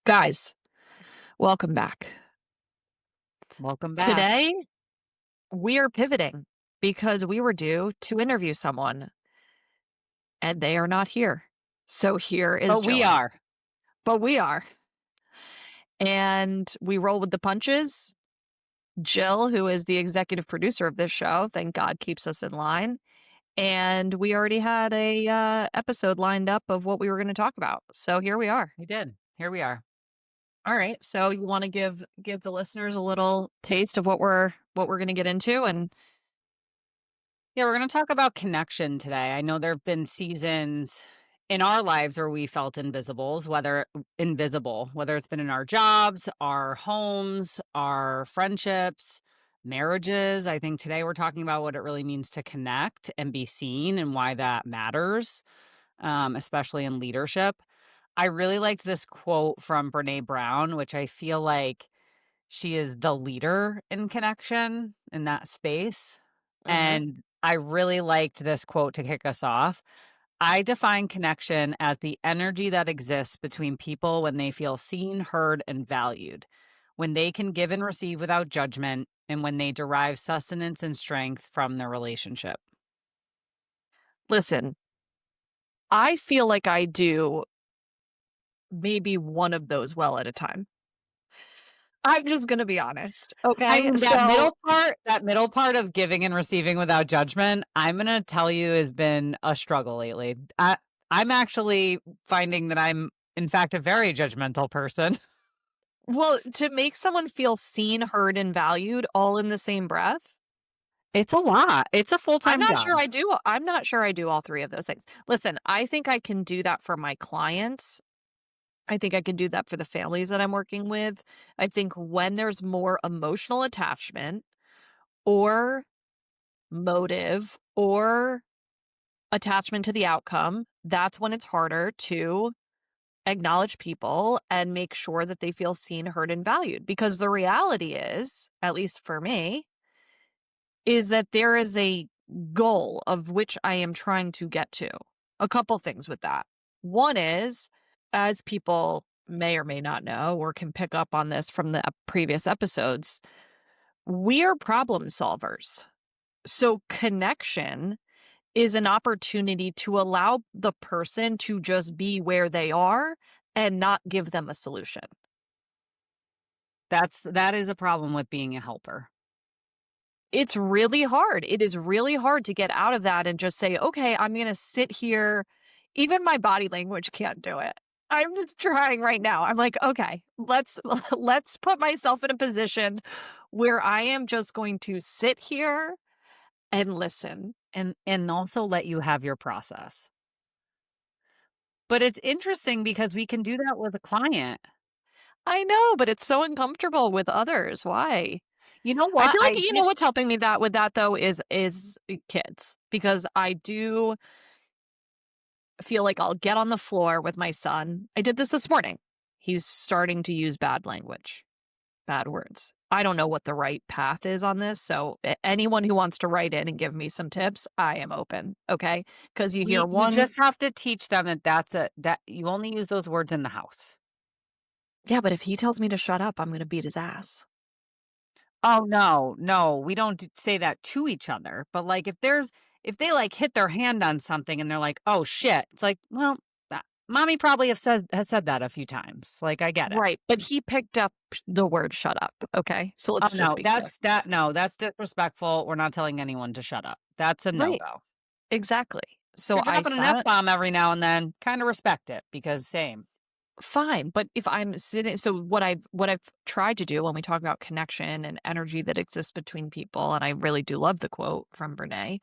Guys, welcome back. Welcome back. Today, we are pivoting because we were due to interview someone and they are not here. So here is But we Jillian. are. But we are. And we roll with the punches. Jill, who is the executive producer of this show, thank God keeps us in line. And we already had a episode lined up of what we were going to talk about. So here we are. We did. Here we are. All right. So you want to give the listeners a little taste of what we're going to get into and Yeah, we're going to talk about connection today. I know there have been seasons in our lives where we felt invisible, whether it's been in our jobs, our homes, our friendships, marriages. I think today we're talking about what it really means to connect and be seen and why that matters, especially in leadership. I really liked this quote from Brene Brown, which I feel like she is the leader in connection in that space. Mhm. And I really liked this quote to kick us off. I define connection as the energy that exists between people when they feel seen, heard, and valued, when they can give and receive without judgment, and when they derive sustenance and strength from the relationship. Listen, I feel like I do maybe one of those well at a time. I'm just gonna be honest, I okay? mean, So that middle part of giving and receiving without judgment, I'm gonna tell you has been a struggle lately. I'm actually finding that I'm, in fact, a very judgmental person. well, to make someone feel seen, heard, and valued all in the same breath, It's a lot. It's a I'm full-time not job. sure I do I'm not sure I do all 3 of those things. Listen, I think I can do that for my clients. I think I can do that for the families that I'm working with. I think when there's more emotional attachment or motive or attachment to the outcome, that's when it's harder to acknowledge people and make sure that they feel seen, heard, and valued. Because the reality is, at least for me, is that there is a goal of which I am trying to get to. A couple things with that. One is, as people may or may not know, or can pick up on this from the previous episodes, we are problem solvers. So connection is an opportunity to allow the person to just be where they are and not give them a solution. That is a problem with being a helper. It's really hard. It is really hard to get out of that and just say, "Okay, I'm gonna sit here." Even my body language can't do it. I'm just trying right now. I'm like, "Okay, let's let's put myself in a position where I am just going to sit here and listen." And also let you have your process. But it's interesting because we can do that with a client. I know, but it's so uncomfortable with others. Why? You know I what? feel like I you know did what's helping me that with that though is kids, because I do feel like I'll get on the floor with my son. I did this morning. He's starting to use bad language, bad words. I don't know what the right path is on this, so anyone who wants to write in and give me some tips, I am open, okay? Because you hear we one. just have to teach them that you only use those words in the house. Yeah, but if he tells me to shut up, I'm gonna beat his ass. Oh, no, no, we don't say that to each other, but, like, if they, like, hit their hand on something and they're like, "Oh, shit," it's like, "Well, mommy probably has said that a few times, like, I get it." Right, but he picked up the word "shut up," okay? So Oh, let's just no, be clear. that's disrespectful, we're not telling anyone to shut up. That's a Right, no-go. exactly. If So you're I dropping an sat F-bomb every now and then, kinda respect it because same. fine, but if I'm sitting, so what I've tried to do when we talk about connection and energy that exists between people, and I really do love the quote from Brene,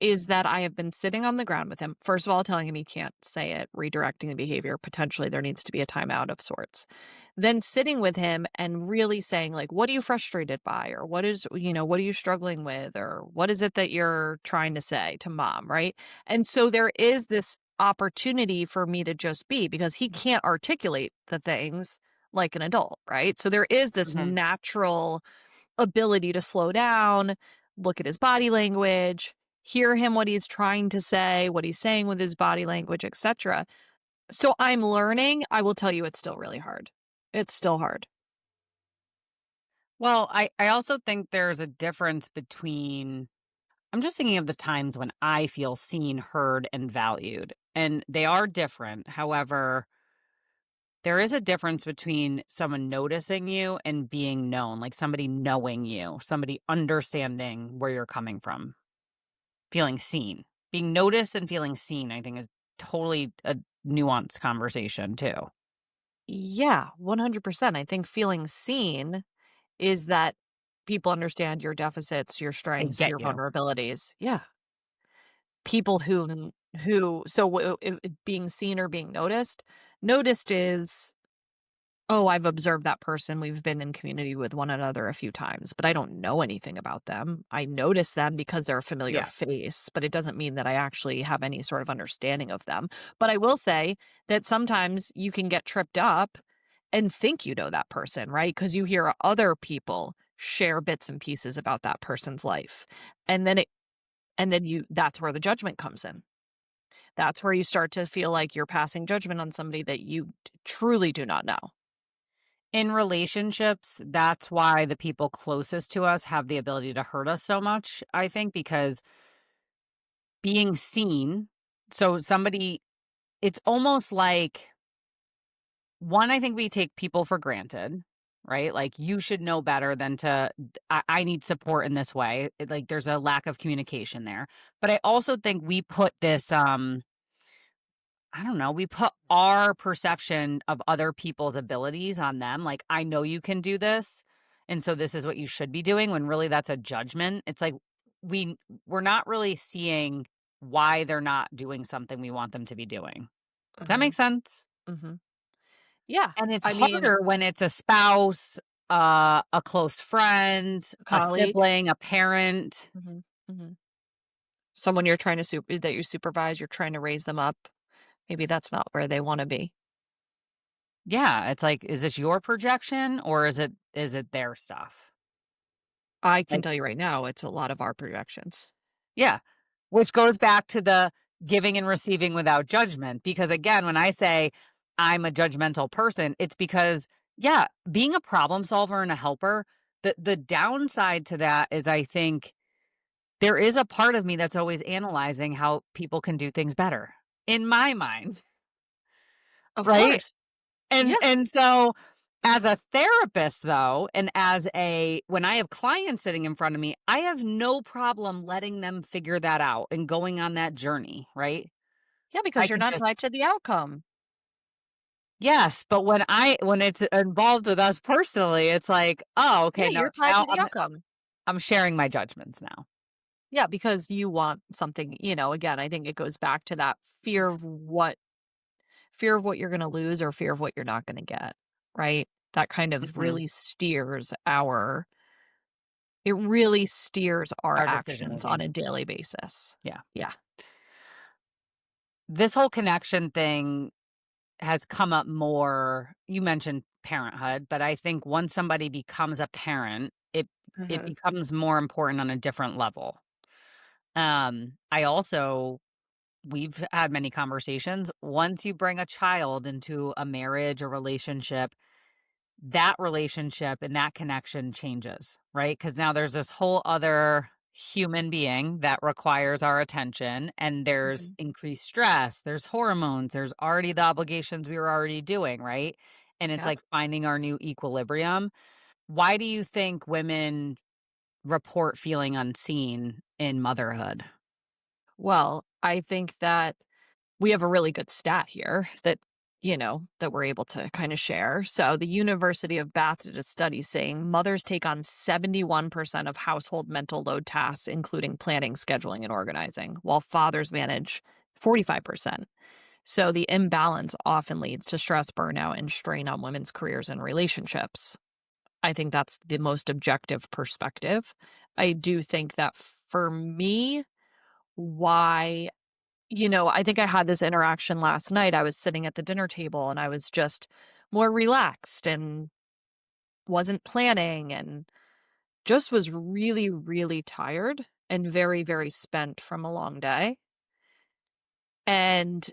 is that I have been sitting on the ground with him. First of all, telling him he can't say it, redirecting the behavior. Potentially, there needs to be a timeout of sorts. Then sitting with him and really saying, like, what are you frustrated by? Or what are you struggling with? Or what is it that you're trying to say to mom? Right. And so there is this opportunity for me to just be, because he can't articulate the things like an adult. Right. So there is this Mhm. natural ability to slow down, look at his body language, hear him what he's trying to say, what he's saying with his body language, etc. So I'm learning. I will tell you it's still really hard. It's still hard. Well, I also think there's a difference between I'm just thinking of the times when I feel seen, heard, and valued, and they are different. However, there is a difference between someone noticing you and being known, like somebody knowing you, somebody understanding where you're coming from, feeling seen. Being noticed and feeling seen, I think, is totally a nuanced conversation too. Yeah, 100%. I think feeling seen is that people understand your deficits, your And strengths, get your you. vulnerabilities. Yeah. People being seen or being noticed is, "Oh, I've observed that person. We've been in community with one another a few times, but I don't know anything about them. I notice them because they're a familiar Yeah. face, but it doesn't mean that I actually have any sort of understanding of them." But I will say that sometimes you can get tripped up and think you know that person, right? Because you hear other people share bits and pieces about that person's life. And then it and then you that's where the judgment comes in. That's where you start to feel like you're passing judgment on somebody that you truly do not know. In relationships, that's why the people closest to us have the ability to hurt us so much, I think, because being seen, so somebody, it's almost like, one, I think we take people for granted, right? Like, you should know better than I need support in this way. Like, there's a lack of communication there. But I also think we put this, I don't know, we put our perception of other people's abilities on them. Like, I know you can do this. And so this is what you should be doing, when really that's a judgment. It's like we we're not really seeing why they're not doing something we want them to be doing. Does that make Mhm, sense? mhm. Yeah, And it's I mean, harder when it's a spouse, a close friend, a a colleague. sibling, a parent. Mhm, mhm. Someone you're trying to that you supervise, you're trying to raise them up. Maybe that's not where they wanna be. Yeah, it's like, is this your projection or is it their stuff? I can Like, tell you right now, it's a lot of our projections. yeah, which goes back to the giving and receiving without judgment, because again, when I say I'm a judgmental person, it's because, yeah, being a problem solver and a helper, the downside to that is, I think there is a part of me that's always analyzing how people can do things better in my mind, Of right? course. And Yeah. and so, as a therapist though, and as a when I have clients sitting in front of me, I have no problem letting them figure that out and going on that journey, right? Yeah, I because you're can not just tied to the outcome. Yes, but when it's involved with us personally, it's like, "Oh, Yeah, okay, you're tied now to the outcome. I'm sharing my judgments now." Yeah, because you want something, again, I think it goes back to that fear of what you're gonna lose or fear of what you're not gonna get, right? That kind of Mhm. really it really steers our Our decision actions on making. a daily basis. Yeah. Yeah. This whole connection thing has come up more. You mentioned parenthood, but I think once somebody becomes a parent, it Mhm. becomes more important on a different level. I also we've had many conversations. Once you bring a child into a marriage or relationship, that relationship and that connection changes, right? Because now there's this whole other human being that requires our attention, and there's Mhm. increased stress, there's hormones, there's already the obligations we were already doing, right? And it's Yep. like finding our new equilibrium. Why do you think women report feeling unseen in motherhood? Well, I think that we have a really good stat here that we're able to kind of share. So, the University of Bath did a study saying mothers take on 71% of household mental load tasks, including planning, scheduling, and organizing, while fathers manage 45%. So, the imbalance often leads to stress, burnout, and strain on women's careers and relationships. I think that's the most objective perspective. I do think that for me, why I think I had this interaction last night. I was sitting at the dinner table and I was just more relaxed and wasn't planning and just was really, really tired and very, very spent from a long day. And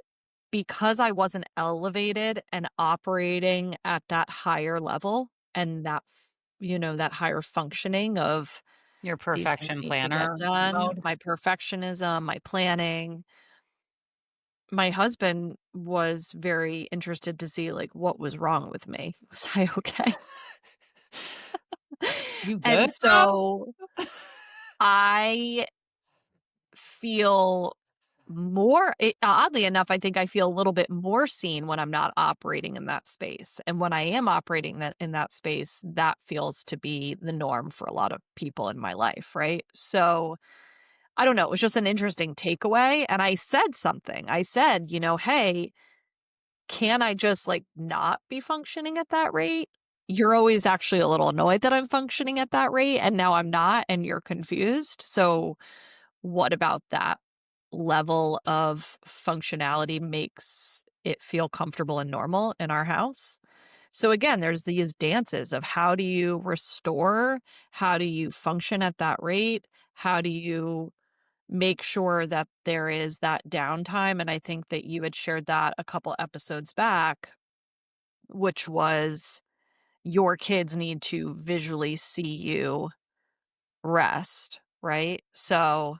because I wasn't elevated and operating at that higher level and that higher functioning of Your these things perfection need to get planner done, mode. my perfectionism, my planning. My husband was very interested to see, like, what was wrong with me. Was I okay? You And good, bro? so I feel oddly enough, I think I feel a little bit more seen when I'm not operating in that space, and when I am operating in that space, that feels to be the norm for a lot of people in my life, right? So, I don't know, it was just an interesting takeaway, and I said something. I said, "Hey, can I just, like, not be functioning at that rate? You're always actually a little annoyed that I'm functioning at that rate, and now I'm not, and you're confused. So, what about that level of functionality makes it feel comfortable and normal in our house?" So, again, there's these dances of how do you restore? How do you function at that rate? How do you make sure that there is that downtime? And I think that you had shared that a couple episodes back, which was your kids need to visually see you rest, right? So,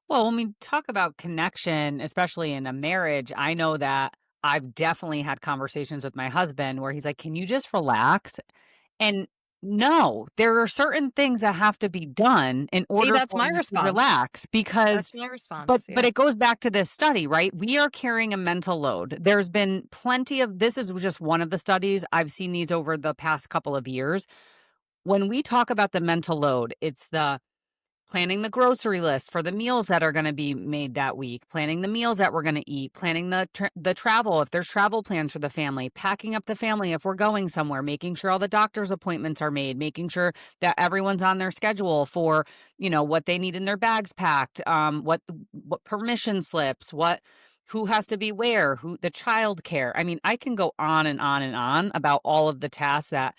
Well, when we talk about connection, especially in a marriage, I know that I've definitely had conversations with my husband where he's like, "Can you just relax?" And no, there are certain things that have to be done in see, order that's for my me to response. relax because That's my response. but Yeah. it goes back to this study, right? We are carrying a mental load. There's been plenty of this is just one of the studies. I've seen these over the past couple of years. When we talk about the mental load, it's the planning the grocery list for the meals that are gonna be made that week, planning the meals that we're gonna eat, planning the travel if there's travel plans for the family, packing up the family if we're going somewhere, making sure all the doctor's appointments are made, making sure that everyone's on their schedule for, what they need in their bags packed, what permission slips, who has to be where, who the childcare. I mean, I can go on and on and on about all of the tasks that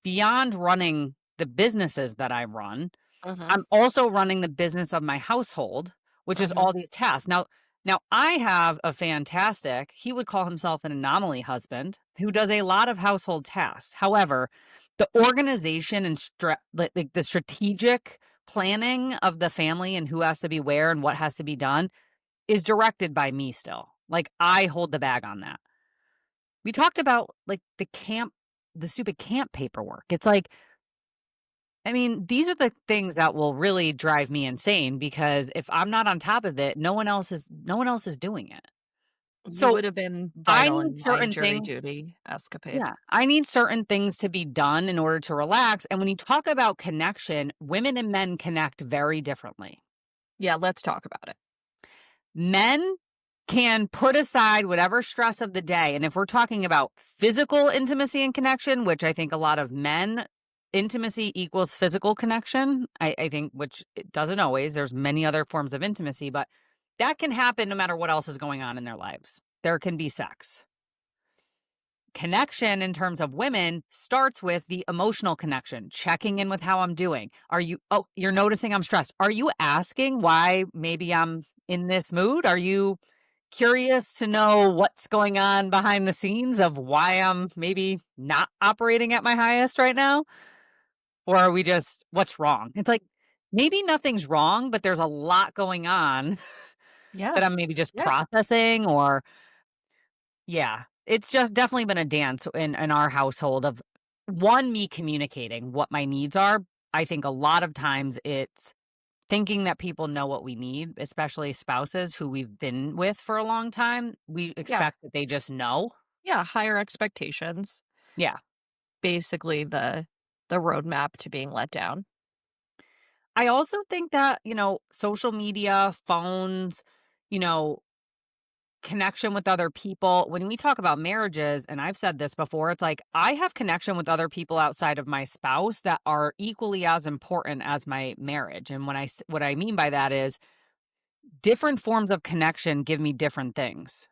beyond running the businesses that I run, Mhm. I'm also running the business of my household, which is Mhm. all these tasks. Now I have a fantastic, he would call himself an anomaly husband who does a lot of household tasks. However, the organization and like the strategic planning of the family and who has to be where and what has to be done is directed by me still. Like I hold the bag on that. We talked about like the stupid camp paperwork. It's like I mean, these are the things that will really drive me insane because if I'm not on top of it, no one else is doing it. You So, would have been I vital need in my certain jury things duty escapade. yeah, I need certain things to be done in order to relax, and when you talk about connection, women and men connect very differently. Yeah, let's talk about it. Men can put aside whatever stress of the day, and if we're talking about physical intimacy and connection, which I think a lot of men intimacy equals physical connection, I think, which it doesn't always, there's many other forms of intimacy, but that can happen no matter what else is going on in their lives. There can be sex. Connection in terms of women starts with the emotional connection, checking in with how I'm doing. You're noticing I'm stressed. Are you asking why maybe I'm in this mood? Are you curious to know what's going on behind the scenes of why I'm maybe not operating at my highest right now? Or are we just, what's wrong? It's like, maybe nothing's wrong, but there's a lot going on Yeah. that I'm maybe just Yeah. processing or yeah, it's just definitely been a dance in our household of one, me communicating what my needs are. I think a lot of times it's thinking that people know what we need, especially spouses who we've been with for a long time. We Yeah. expect that they just know. Yeah, higher expectations. Yeah. Basically the roadmap to being let down. I also think that, social media, phones, you know, connection with other people. When we talk about marriages, and I've said this before, it's like I have connection with other people outside of my spouse that are equally as important as my marriage. And what I mean by that is different forms of connection give me different things.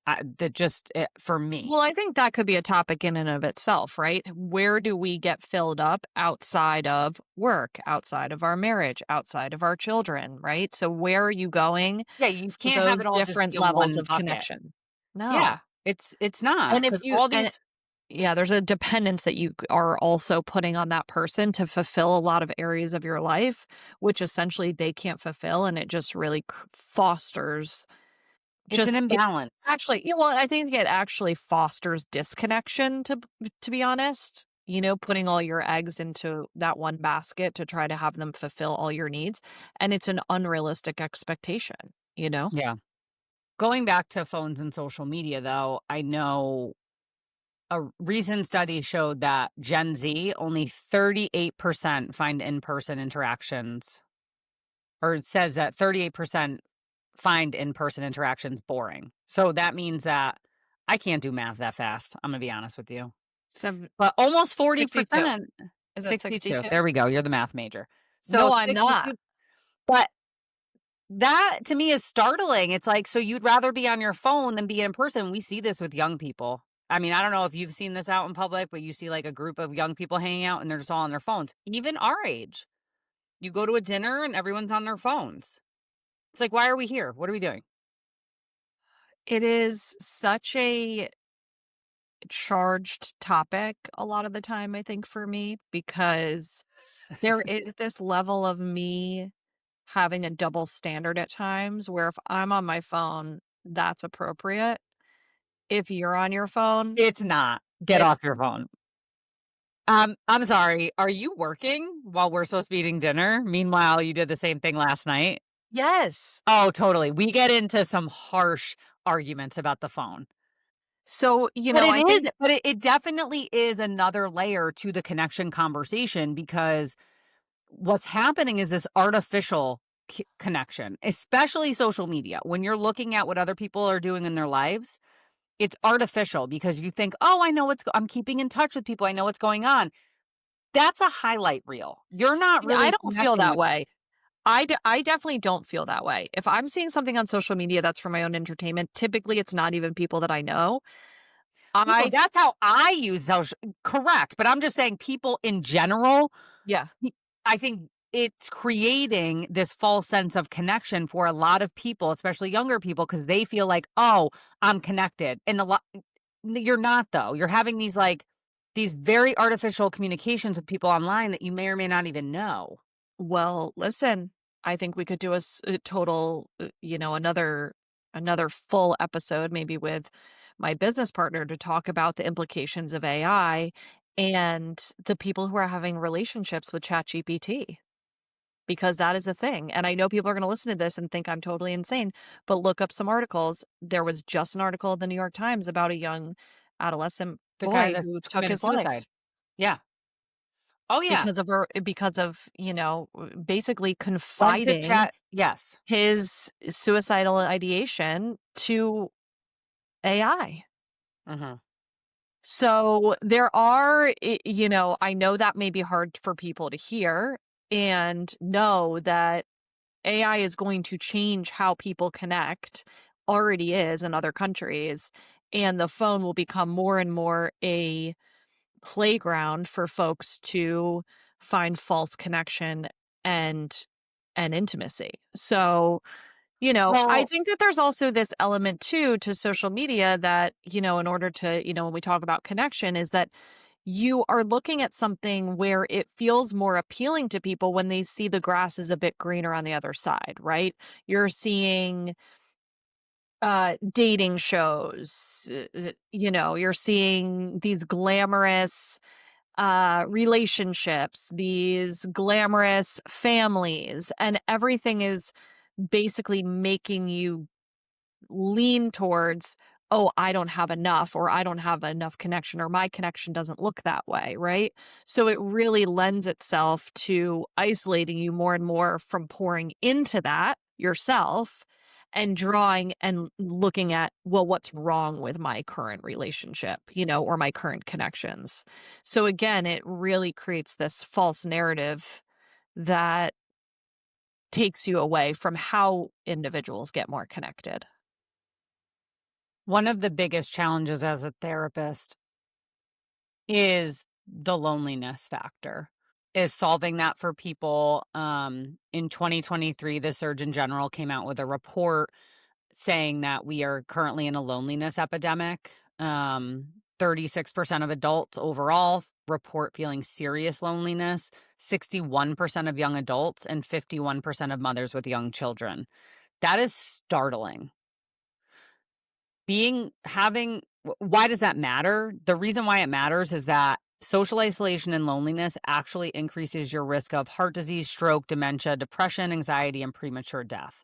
That just for me. Well, I think that could be a topic in and of itself, right? Where do we get filled up outside of work, outside of our marriage, outside of our children, right? So where are you going Yeah, you for can't have those it all just different be in levels one of bucket. connection? Yeah, No. it's not And if because you all and these. yeah, there's a dependence that you are also putting on that person to fulfill a lot of areas of your life, which essentially they can't fulfill, and it just really fosters It's an just it imbalance. actually yeah, well, I think it actually fosters disconnection to be honest, putting all your eggs into that one basket to try to have them fulfill all your needs, and it's an unrealistic expectation, you know? Yeah. Going back to phones and social media, though, I know a recent study showed that Gen Z, only 38% find in-person interactions, or it says that 38% find in-person interactions boring. So that means that I can't do math that fast, I'm gonna be honest with you. Sev But almost 62. 40%. Is it 62, 62? there we go, you're the math major. So No, I'm not. 62, but that to me is startling. It's like, so you'd rather be on your phone than be in person. We see this with young people. I mean, I don't know if you've seen this out in public, but you see like a group of young people hanging out and they're just all on their phones. Even our age. You go to a dinner and everyone's on their phones. It's like, why are we here? What are we doing? It is such a charged topic a lot of the time, I think, for me, because there is this level of me having a double standard at times where if I'm on my phone, that's appropriate. If you're on your phone, It's not. Get it's off your phone. I'm sorry. Are you working while we're supposed to be eating dinner? Meanwhile, you did the same thing last night. yes. Oh, totally. We get into some harsh arguments about the phone. So, But it I is think but it definitely is another layer to the connection conversation because what's happening is this artificial connection, especially social media. When you're looking at what other people are doing in their lives, it's artificial because you think, "Oh, I know I'm keeping in touch with people. I know what's going on." That's a highlight reel. You're not I really don't feel connecting that with. way. I definitely don't feel that way. If I'm seeing something on social media that's for my own entertainment, typically it's not even people that I know. No, I that's how I use social. Correct, but I'm just saying people in general. Yeah. Y I think it's creating this false sense of connection for a lot of people, especially younger people, because they feel like, "Oh, I'm connected," and a lot you're not, though. You're having these, like, these very artificial communications with people online that you may or may not even know. Well, listen, I think we could do a total, another full episode, maybe with my business partner, to talk about the implications of AI and the people who are having relationships with ChatGPT, because that is a thing. And I know people are going to listen to this and think I'm totally insane, but look up some articles. There was just an article in the New York Times about a young adolescent The guy boy that who took committed his suicide. life. Yeah. Oh, yeah. Because of, basically Went to confiding chat. Yes. his suicidal ideation to AI. Mhm. So there are, I know that may be hard for people to hear and know that AI is going to change how people connect, already is in other countries, and the phone will become more and more a playground for folks to find false connection and intimacy. So, I Well, think that there's also this element too to social media that, in order to, when we talk about connection, is that you are looking at something where it feels more appealing to people when they see the grass is a bit greener on the other side, right? You're seeing dating shows, you're seeing these glamorous relationships, these glamorous families, and everything is basically making you lean towards, "Oh, I don't have enough," or "I don't have enough connection," or "My connection doesn't look that way," right? So it really lends itself to isolating you more and more from pouring into that yourself and drawing and looking at, "Well, what's wrong with my current relationship," or my current connections. So again, it really creates this false narrative that takes you away from how individuals get more connected. One of the biggest challenges as a therapist is the loneliness factor, is solving that for people. In 2023, the Surgeon General came out with a report saying that we are currently in a loneliness epidemic. 36% of adults overall report feeling serious loneliness, 61% of young adults, and 51% of mothers with young children. That is startling. Why does that matter? The reason why it matters is that social isolation and loneliness actually increases your risk of heart disease, stroke, dementia, depression, anxiety, and premature death.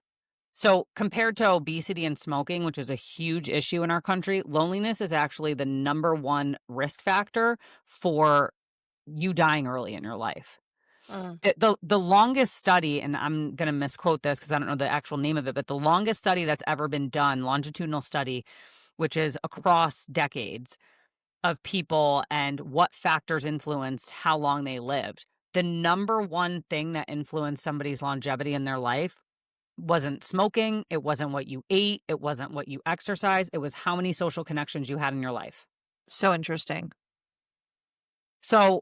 So, compared to obesity and smoking, which is a huge issue in our country, loneliness is actually the number one risk factor for you dying early in your life. Mm. The longest study, and I'm gonna misquote this because I don't know the actual name of it, but the longest study that's ever been done, longitudinal study, which is across decades of people and what factors influenced how long they lived. The number one thing that influenced somebody's longevity in their life wasn't smoking, it wasn't what you ate, it wasn't what you exercised, it was how many social connections you had in your life. So interesting. So,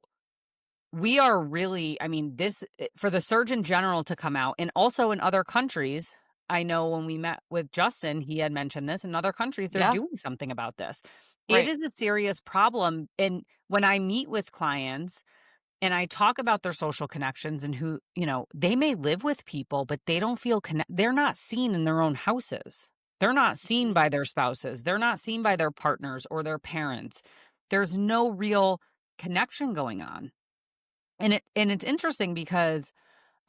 we are really, I mean, for the Surgeon General to come out, and also in other countries, I know when we met with Justin, he had mentioned this. In other countries, they're Yeah, doing something about this. It right. is a serious problem, and when I meet with clients and I talk about their social connections and who, they may live with people, but they don't feel they're not seen in their own houses. They're not seen Mhm. by their spouses. They're not seen by their partners or their parents. There's no real connection going on. And it's interesting because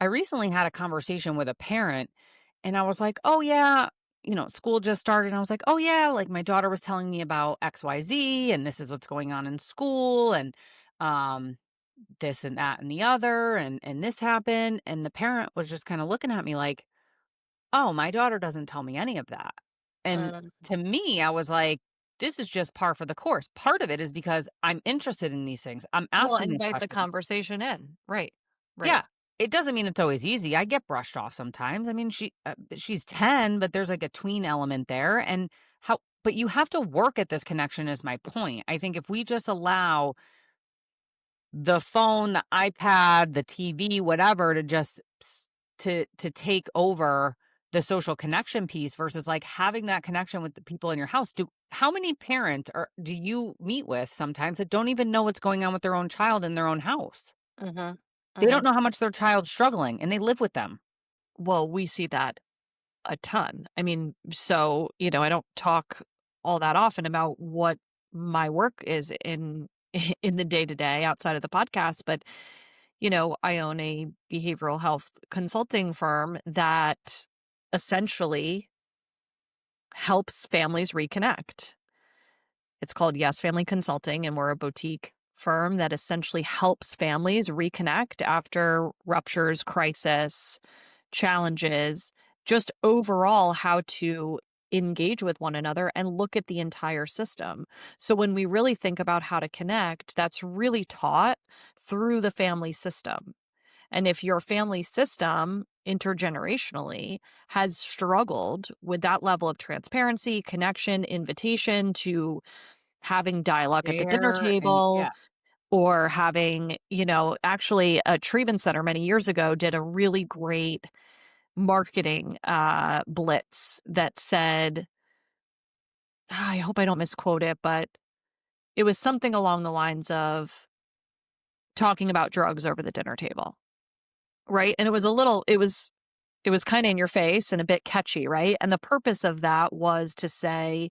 I recently had a conversation with a parent and I was like, "Oh yeah, school just started." And I was like, "Oh yeah, like my daughter was telling me about XYZ and this is what's going on in school and um this and that and the other and this happened." And the parent was just kind of looking at me like, "Oh, my daughter doesn't tell me any of that." And Mm. to me, I was like, this is just par for the course. Part of it is because I'm interested in these things. I'm Well, asking the invite the questions. conversation in. Right. Right. Yeah. It doesn't mean it's always easy. I get brushed off sometimes. I mean, she's 10, but there's like a tween element there. And but you have to work at this connection is my point. I think if we just allow the phone, the iPad, the TV, whatever to just to take over the social connection piece versus like having that connection with the people in your house. How many parents do you meet with sometimes that don't even know what's going on with their own child in their own house? Mhm. They don't Mhm. know how much their child's struggling, and they live with them. Well, we see that a ton. I mean, so, I don't talk all that often about what my work is in in the day to day outside of the podcast, but I own a behavioral health consulting firm that essentially helps families reconnect. It's called Yes Family Consulting, and we're a boutique firm that essentially helps families reconnect after ruptures, crisis, challenges, just overall how to engage with one another and look at the entire system. So when we really think about how to connect, that's really taught through the family system. And if your family system intergenerationally has struggled with that level of transparency, connection, invitation to having dialogue at the dinner There and table yeah. or having, actually a treatment center many years ago did a really great marketing blitz that said, I hope I don't misquote it, but it was something along the lines of talking about drugs over the dinner table, right? And it was kind of in your face and a bit catchy, right? And the purpose of that was to say,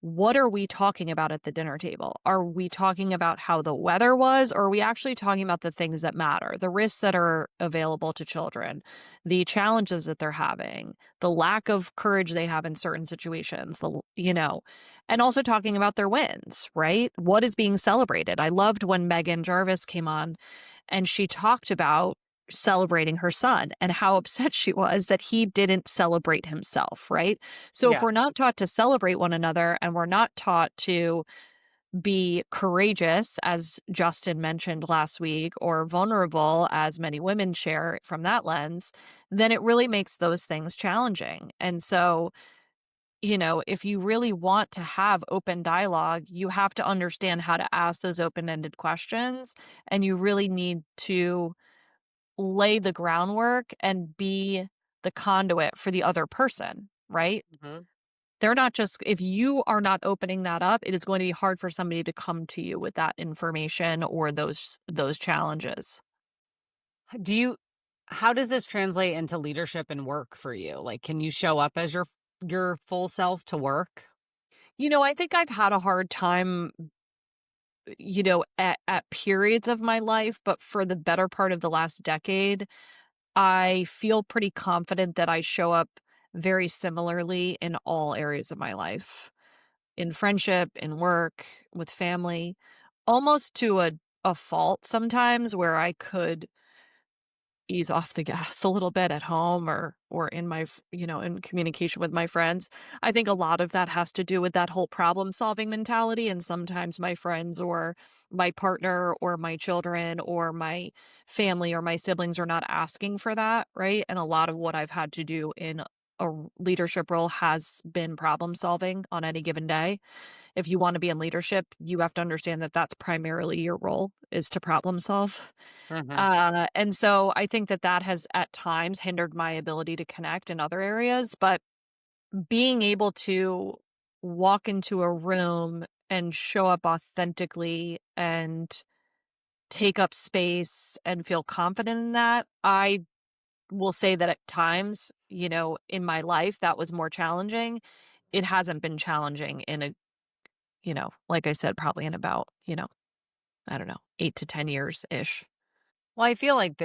what are we talking about at the dinner table? Are we talking about how the weather was, or are we actually talking about the things that matter, the risks that are available to children, the challenges that they're having, the lack of courage they have in certain situations, and also talking about their wins, right? What is being celebrated? I loved when Megan Jarvis came on and she talked about celebrating her son and how upset she was that he didn't celebrate himself, right? So if Yeah. we're not taught to celebrate one another and we're not taught to be courageous, as Justin mentioned last week, or vulnerable, as many women share from that lens, then it really makes those things challenging. And so if you really want to have open dialogue, you have to understand how to ask those open-ended questions, and you really need to lay the groundwork and be the conduit for the other person, right? Mhm. They're not just if you are not opening that up, it is going to be hard for somebody to come to you with that information or those challenges. Do you how does this translate into leadership and work for you? Like, can you show up as your full self to work? I think I've had a hard time, at periods of my life, but for the better part of the last decade, I feel pretty confident that I show up very similarly in all areas of my life. In friendship, in work, with family, almost to a fault sometimes where I could ease off the gas a little bit at home or in in communication with my friends. I think a lot of that has to do with that whole problem solving mentality, and sometimes my friends or my partner or my children or my family or my siblings are not asking for that, right? And a lot of what I've had to do in leadership role has been problem solving on any given day. If you want to be in leadership, you have to understand that that's primarily your role is to problem solve. Mhm. And so I think that that has at times hindered my ability to connect in other areas, but being able to walk into a room and show up authentically and take up space and feel confident in that, I will say that at times, in my life that was more challenging. It hasn't been challenging in like I said, probably in about, I don't know, 8 to 10 years ish. Well, I feel like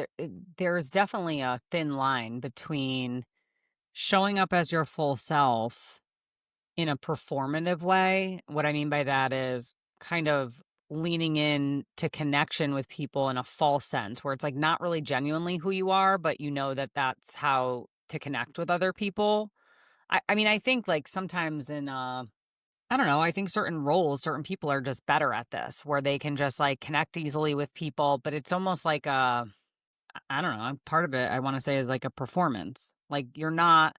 there's definitely a thin line between showing up as your full self in a performative way. What I mean by that is kind of leaning in to connection with people in a false sense where it's like not really genuinely who you are, but you know that that's how to connect with other people. I mean, I think like sometimes in I don't know, I think certain roles, certain people are just better at this where they can just like connect easily with people, but it's almost like I don't know, part of it I want to say is like a performance. Like you're not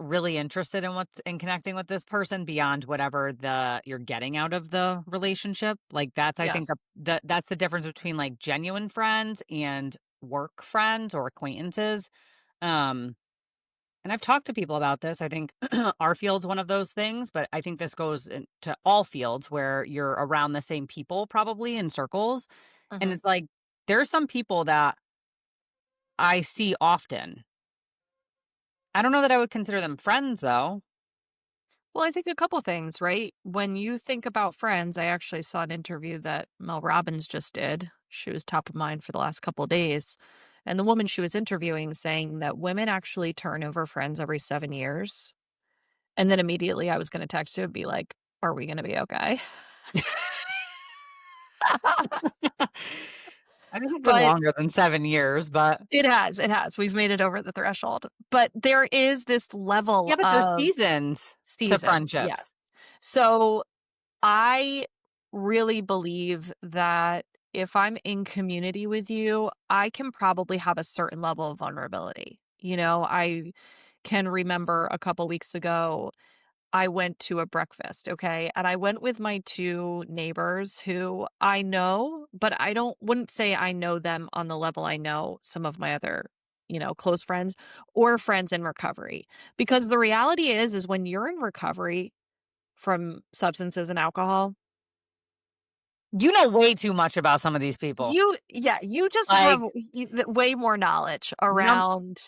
really interested in what's in connecting with this person beyond whatever the you're getting out of the relationship. Like that's I think Yes. that's the difference between like genuine friends and work friends or acquaintances. Um and I've talked to people about this. I think our field's one of those things, but I think this goes into all fields where you're around the same people probably in circles. And Mhm. it's like there's some people that I see often. I don't know that I would consider them friends though. Well, I think a couple things, right? When you think about friends, I actually saw an interview that Mel Robbins just did. She was top of mind for the last couple of days. And the woman she was interviewing saying that women actually turn over friends every 7 years. And then immediately I was going to text you and be like, are we going to be okay? I think it's been But longer than 7 years, but it has. We've made it over the threshold. But there is this level yeah, but there's of seasons to season. friendships. Yes. So I really believe that if I'm in community with you, I can probably have a certain level of vulnerability. I can remember a couple weeks ago, I went to a breakfast, okay? And I went with my two neighbors who I know, but I wouldn't say I know them on the level I know some of my other, close friends or friends in recovery. Because the reality is when you're in recovery from substances and alcohol, You know way too much about some of these people. you just have Like, way more knowledge num around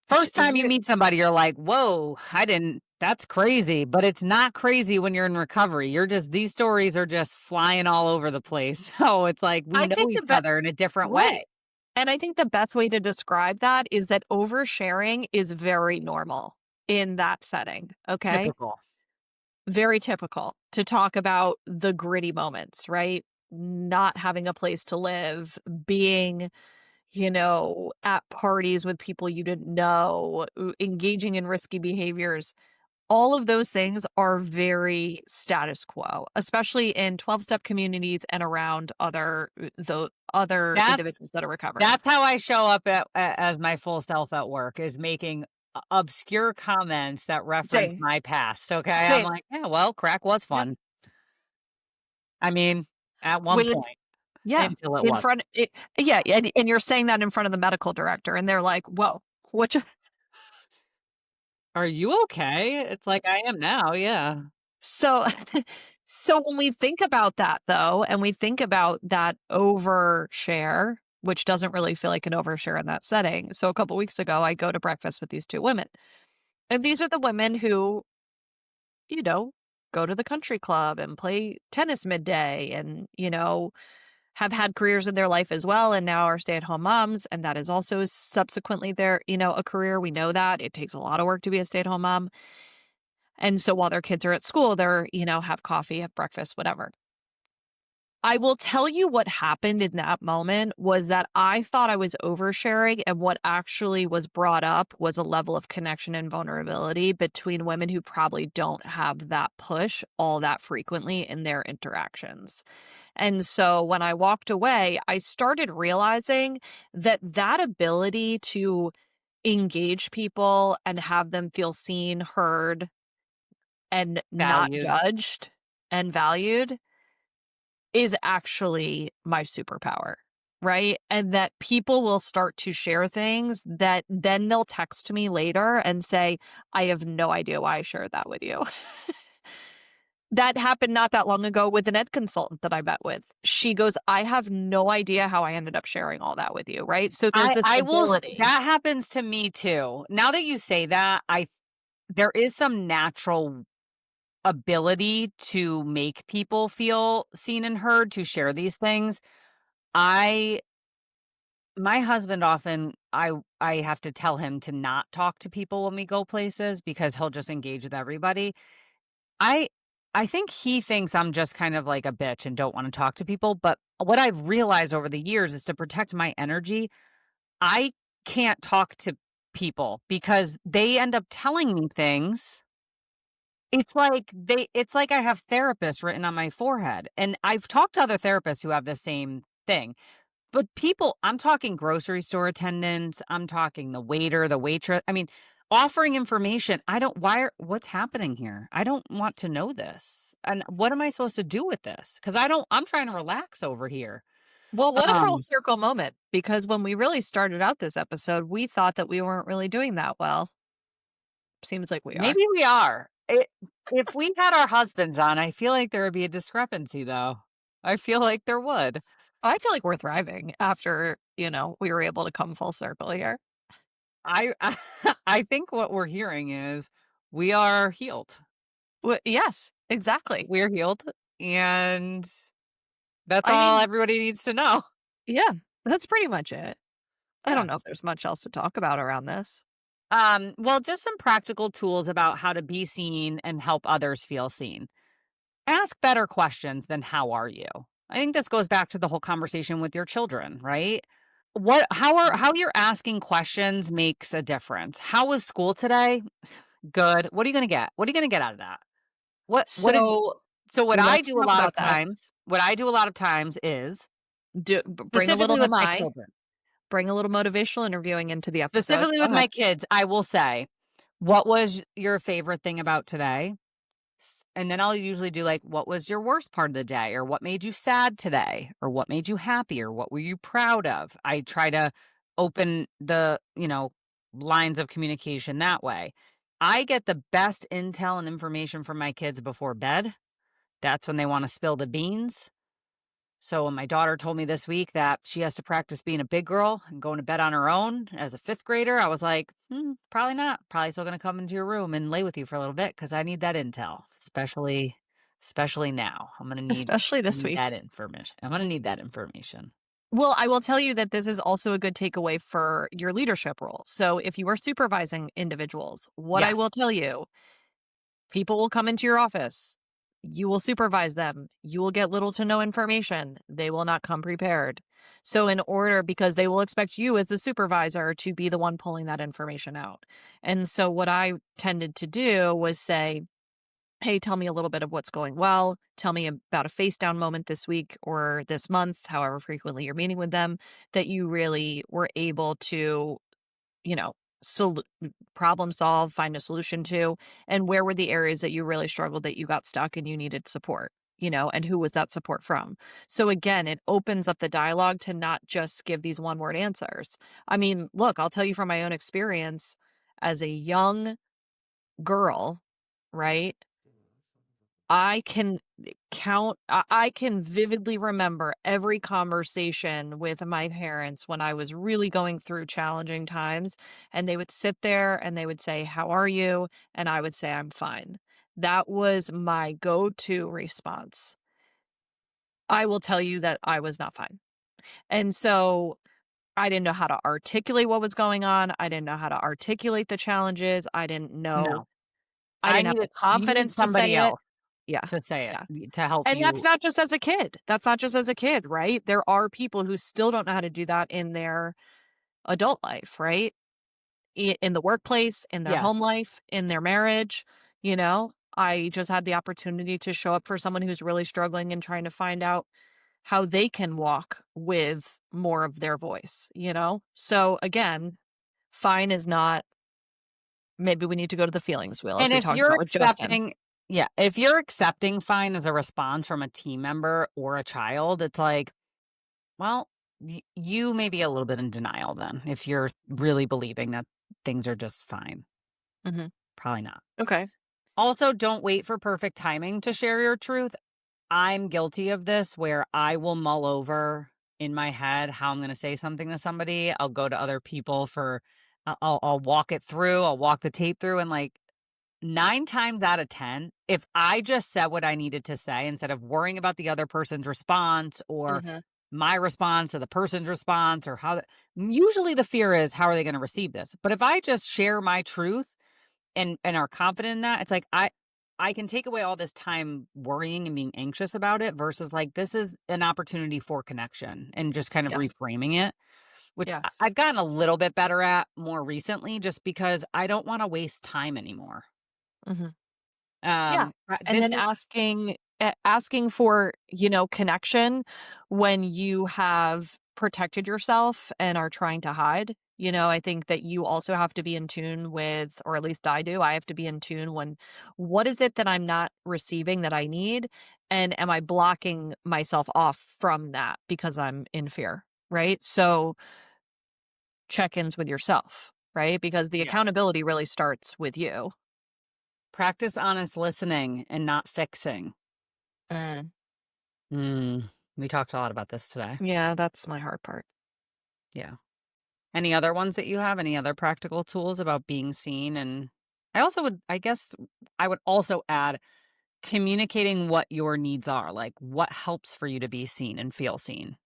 first time you meet somebody, you're like, "Whoa, I didn't that's crazy," but it's not crazy when you're in recovery. You're just these stories are just flying all over the place. So it's like we I know think each other in a different right. way. And I think the best way to describe that is that oversharing is very normal in that setting, okay? Typical. Very typical to talk about the gritty moments, right? Not having a place to live, being, at parties with people you didn't know, engaging in risky behaviors. All of those things are very status quo, especially in 12-step communities and around the other That's individuals that are recovering. That's how I show up as my full self at work is making obscure comments that reference Same, my past, okay? I'm same. like, "Yeah, well, crack was Yep. fun." I mean, at one With point, yeah, until it in wasn't. front yeah, and you're saying that in front of the medical director, and they're like, "Whoa, what just" "Are you okay?" It's like, "I am now, yeah." So so when we think about that though, and we think about that overshare, which doesn't really feel like an overshare in that setting. So a couple weeks ago, I go to breakfast with these 2 women, and these are the women who, you know, go to the country club and play tennis midday and, have had careers in their life as well and now are stay-at-home moms, and that is also subsequently their, a career. We know that. It takes a lot of work to be a stay-at-home mom. And so while their kids are at school, they're, have coffee, have breakfast, whatever. I will tell you what happened in that moment was that I thought I was oversharing, and what actually was brought up was a level of connection and vulnerability between women who probably don't have that push all that frequently in their interactions. And so when I walked away, I started realizing that that ability to engage people and have them feel seen, heard, and not Valued. judged and valued is actually my superpower, right? And that people will start to share things that then they'll text me later and say, I have no idea why I shared that with you. That happened not that long ago with an ed consultant that I met with. She goes, I have no idea how I ended up sharing all that with you, right? So there's this I will s ability. that happens to me too. Now that you say that, I there is some natural ability to make people feel seen and heard, to share these things. I My husband often I have to tell him to not talk to people when we go places because he'll just engage with everybody. I I think he thinks I'm just kind of like a bitch and don't wanna talk to people, but what I've realized over the years is to protect my energy, I can't talk to people because they end up telling me things. It's like I have therapists written on my forehead, and I've talked to other therapists who have the same thing. But people, I'm talking grocery store attendants, I'm talking the waiter, the waitress. I mean, offering information. I don't what's happening here? I don't want to know this. And what am I supposed to do with this? Cuz I'm trying to relax over here. Well, what a full Um circle moment, because when we really started out this episode, we thought that we weren't really doing that well. Seems like we are. Maybe we are. If we had our husbands on, I feel like there would be a discrepancy though. I feel like there would. I feel like we're thriving after, we were able to come full circle here. I I think what we're hearing is we are healed. Yes, exactly. We're healed, and that's I all mean, everybody needs to know. yeah, that's pretty much it. I Yeah. don't know if there's much else to talk about around this. Well, just some practical tools about how to be seen and help others feel seen. Ask better questions than "How are you?" I think this goes back to the whole conversation with your children, right? How you're asking questions makes a difference. "How was school today?" "Good." "What are you gonna get? What are you gonna get out of that?" What did So So let's talk about that. what I do a lot of times is, Bring a little specifically with my MI, children, bring a little motivational interviewing into the episode. specifically Go with ahead. my kids, I will say, "What was your favorite thing about today?" And then I'll usually do like, "What was your worst part of the day?" Or "What made you sad today?" Or "What made you happy?" Or "What were you proud of?" I try to open the, lines of communication that way. I get the best intel and information from my kids before bed. That's when they wanna spill the beans. So when my daughter told me this week that she has to practice being a big girl and going to bed on her own as a 5th grader, I was like, probably not. Probably still gonna come into your room and lay with you for a little bit because I need that intel, especially now. Especially I this need week. that information. I'm gonna need that information. Well, I will tell you that this is also a good takeaway for your leadership role. So if you are supervising individuals, what I Yes. will tell you, people will come into your office. You will supervise them. You will get little to no information. They will not come prepared. So, in order, because they will expect you as the supervisor to be the one pulling that information out. And so, what I tended to do was say, hey, tell me a little bit of what's going well. Tell me about a face down moment this week or this month, however frequently you're meeting with them, that you really were able to, you know, problem solve, find a solution to, and where were the areas that you really struggled that you got stuck and you needed support, and who was that support from? So again, it opens up the dialogue to not just give these one word answers. I mean, look, I'll tell you from my own experience as a young girl, right? I can I can vividly remember every conversation with my parents when I was really going through challenging times, and they would sit there and they would say, "How are you?" And I would say, "I'm fine." That was my go-to response. I will tell you that I was not fine. And so I didn't know how to articulate what was going on. I didn't know how to articulate the challenges. No. I I didn't have needed the you need confidence to somebody say it. else Yeah. to say it, Yeah. to help And that's you. not just as a kid. That's not just as a kid, right? There are people who still don't know how to do that in their adult life, right? In the workplace, in their home Yes. life, in their marriage, you know? I just had the opportunity to show up for someone who's really struggling and trying to find out how they can walk with more of their voice, you know? So again, fine is not maybe we need to go to the feelings wheel as And we if talked you're about with Justin. accepting Yeah, if you're accepting fine as a response from a team member or a child, it's like, well, you may be a little bit in denial then if you're really believing that things are just fine. Mhm. Probably not. Okay. Also, don't wait for perfect timing to share your truth. I'm guilty of this where I will mull over in my head how I'm gonna say something to somebody. I'll go to other people for I'll walk it through, I'll walk the tape through, and, like, 9 times out of 10, if I just said what I needed to say instead of worrying about the other person's response or Mhm. my response to the person's response or how usually the fear is, "How are they gonna receive this?" But if I just share my truth and are confident in that, it's like I can take away all this time worrying and being anxious about it versus, like, this is an opportunity for connection and just kind of Yes. reframing it, which Yes. I've gotten a little bit better at more recently just because I don't wanna waste time anymore. Mhm. Yeah, and This then is asking for, connection when you have protected yourself and are trying to hide. I think that you also have to be in tune with, or at least I do, I have to be in tune when what is it that I'm not receiving that I need, and am I blocking myself off from that because I'm in fear, right? So, check-ins with yourself, right? Because the Yeah. accountability really starts with you. Practice honest listening and not fixing. Mm. Mm, we talked a lot about this today. Yeah, that's my hard part. Yeah. Any other ones that you have? Any other practical tools about being seen? And I guess I would also add communicating what your needs are, like what helps for you to be seen and feel seen.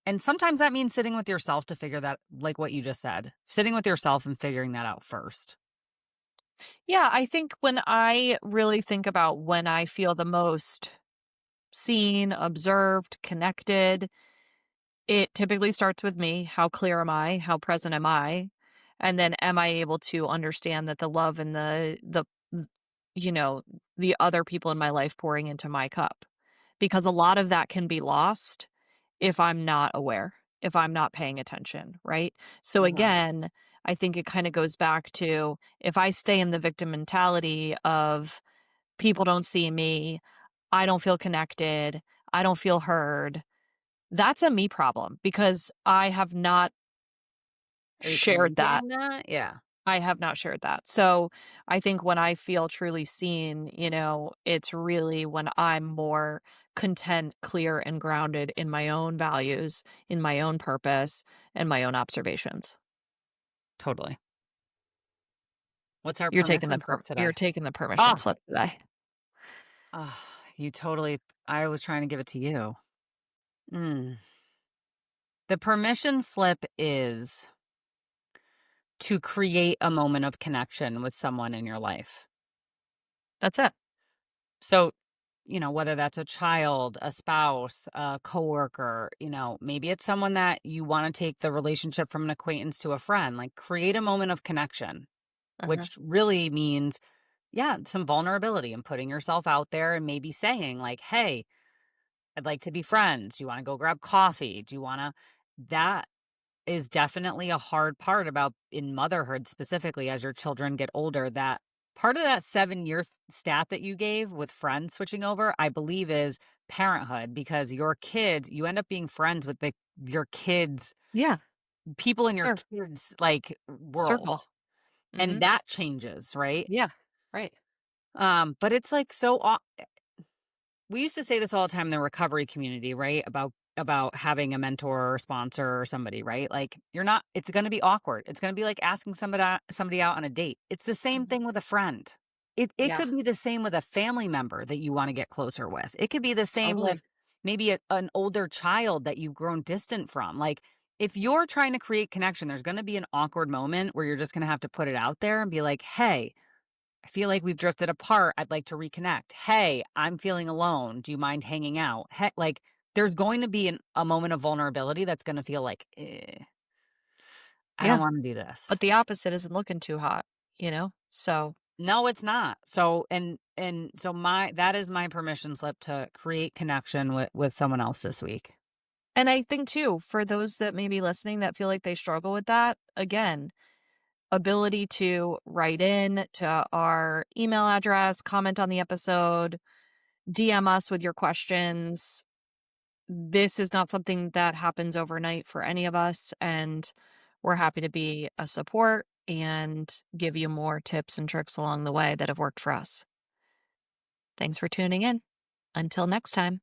And sometimes that means sitting with yourself to figure that, like what you just said, sitting with yourself and figuring that out first. Yeah, I think when I really think about when I feel the most seen, observed, connected, it typically starts with me. How clear am I? How present am I? And then am I able to understand that the love and th- you know, the other people in my life pouring into my cup? Because a lot of that can be lost if I'm not aware, if I'm not paying attention, right? So Mhm. again, I think it kind of goes back to if I stay in the victim mentality of people don't see me, I don't feel connected, I don't feel heard, that's a me problem because I have not Are you shared that. communicating that? Yeah, I have not shared that. So I think when I feel truly seen, it's really when I'm more content, clear, and grounded in my own values, in my own purpose, and my own observations. totally. What's our You're taking the permission slip you're today? taking the permission Ah, slip today. ah, you totally. I was trying to give it to you. Mm. The permission slip is to create a moment of connection with someone in your life. That's it. So, whether that's a child, a spouse, a coworker, maybe it's someone that you want to take the relationship from an acquaintance to a friend, like create a moment of connection, Uh-huh. which really means, yeah, some vulnerability and putting yourself out there and maybe saying, like, hey, I'd like to be friends. Do you want to go grab coffee? Do you want to that? is definitely a hard part about in motherhood, specifically as your children get older, that part of that 7-year stat that you gave with friends switching over, I believe is parenthood because your kids, you end up being friends with your kids, Yeah, people in your sure. kids like world. Circle. And Mhm. that changes, right? Yeah, right. But it's like we used to say this all the time in the recovery community, right? About having a mentor or sponsor or somebody, right? Like you're not it's going to be awkward. It's going to be like asking somebody out on a date. It's the same Mhm. thing with a friend. It Yeah, could be the same with a family member that you want to get closer with. It could be the same totally. with maybe an older child that you've grown distant from. Like if you're trying to create connection, there's going to be an awkward moment where you're just going to have to put it out there and be like, "Hey, I feel like we've drifted apart. I'd like to reconnect. Hey, I'm feeling alone. Do you mind hanging out?" Hey, like there's going to be a moment of vulnerability that's going to feel like, I don't Yeah, want to do but this. the opposite isn't looking too hot, you know? So No, it's not. So, and so that is my permission slip to create connection with someone else this week. and I think too, for those that may be listening that feel like they struggle with that, again, ability to write in to our email address, comment on the episode, DM us with your questions. This is not something that happens overnight for any of us, and we're happy to be a support and give you more tips and tricks along the way that have worked for us. Thanks for tuning in. Until next time.